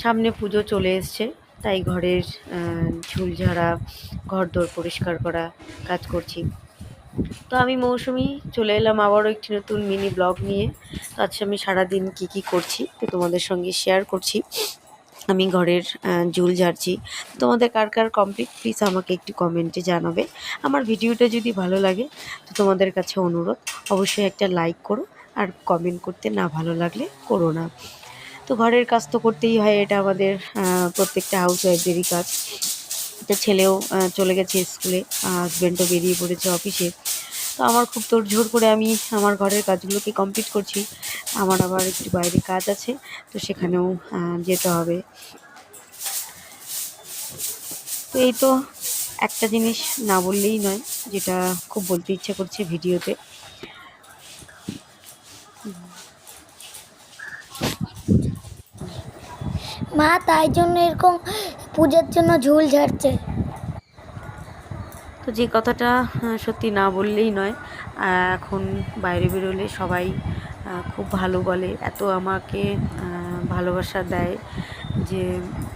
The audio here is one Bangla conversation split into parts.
সামনে পুজো চলে এসছে, তাই ঘরের ঝুল ঝাড়া, ঘরদোর পরিষ্কার করা কাজ করছি। তো আমি মৌসুমি চলে এলাম আবারও একটি নতুন মিনি ব্লগ নিয়ে। তো আজকে আমি সারাদিন কি করছি তো তোমাদের সঙ্গে শেয়ার করছি। আমি ঘরের ঝুল ঝাড়ছি। তোমাদের কার কার কমপ্লিট প্লিজ আমাকে একটু কমেন্টে জানাবে। আমার ভিডিওটা যদি ভালো লাগে তো তোমাদের কাছে অনুরোধ, অবশ্যই একটা লাইক করো, আর কমেন্ট করতে না ভালো লাগলে করো না। তো ঘরের কাজ তো করতেই হয়, এটা আমাদের প্রত্যেকটা হাউস ওয়াইফদেরই কাজ। তো ছেলেও চলে গেছে স্কুলে, হাজব্যান্ডও বেরিয়ে পড়েছে অফিসে। তো আমার খুব তোড়জোড় করে আমি আমার ঘরের কাজগুলোকে কমপ্লিট করছি। আমার আবার একটু বাইরে কাজ আছে, তো সেখানেও যেতে হবে। তো এই তো একটা জিনিস না বললেই নয়, যেটা খুব বলতে ইচ্ছে করছে ভিডিওতে। মা তাই জন্য এরকম পূজার জন্য ঝুল ঝাড়ছে। তো যে কথাটা সত্যি না বললেই নয়, এখন বাইরে বেরোলে সবাই খুব ভালো বলে, এত আমাকে ভালোবাসা দেয় যে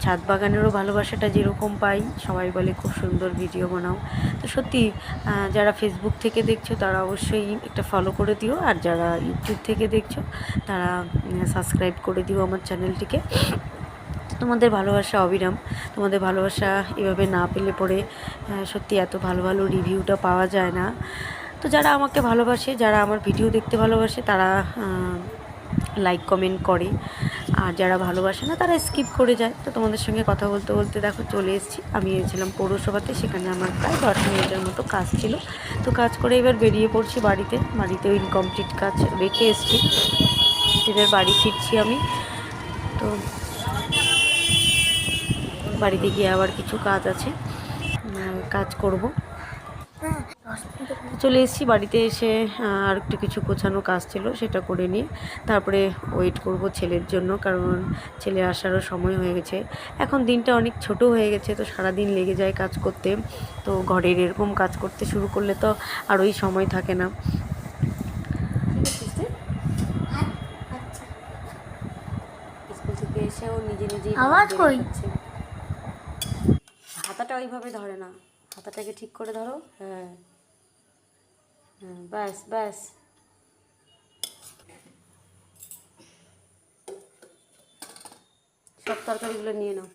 ছাদ বাগানেরও ভালোবাসাটা যেরকম পাই, সবাই বলে খুব সুন্দর ভিডিও বানাও। তো সত্যি যারা ফেসবুক থেকে দেখছো তারা অবশ্যই একটা ফলো করে দিও, আর যারা ইউটিউব থেকে দেখছো তারা সাবস্ক্রাইব করে দিও আমার চ্যানেলটিকে। তোমাদের ভালোবাসা অবিরাম, তোমাদের ভালোবাসা এভাবে না পেলে পরে সত্যি এত ভালো ভালো রিভিউটা পাওয়া যায় না। তো যারা আমাকে ভালোবাসে, যারা আমার ভিডিও দেখতে ভালোবাসে, তারা লাইক কমেন্ট করে, আর যারা ভালোবাসে না তারা স্কিপ করে যায়। তো তোমাদের সঙ্গে কথা বলতে বলতে দেখো চলে এসেছি। আমি এসেছিলাম পৌরসভাতে, সেখানে আমার প্রায় 10 মিনিটের মতো কাজ ছিল। তো কাজ করে এবার বেরিয়ে পড়ছি বাড়িতেও ইনকমপ্লিট কাজ রেখে এসেছি, এবার বাড়ি ফিরছি আমি। তো বাড়িতে গিয়ে আবার কিছু কাজ আছে, কাজ করব। চলে এসেছি বাড়িতে এসে, আর একটু কিছু গোছানো কাজ ছিল, সেটা করে নিয়ে তারপরে ওয়েট করব ছেলের জন্য, কারণ ছেলে আসারও সময় হয়ে গেছে। এখন দিনটা অনেক ছোট হয়ে গেছে, তো সারাদিন লেগে যায় কাজ করতে। তো ঘরের এরকম কাজ করতে শুরু করলে তো আর ওই সময় থাকে না। স্কুল থেকে এসেও নিজেই আওয়াজ কই? হাতাটা ওইভাবে ধরে না, হাতাটাকে ঠিক করে ধরো। হ্যাঁ হ্যাঁ, ব্যাস ব্যাস। সব তরকারিগুলো নিয়ে নাও।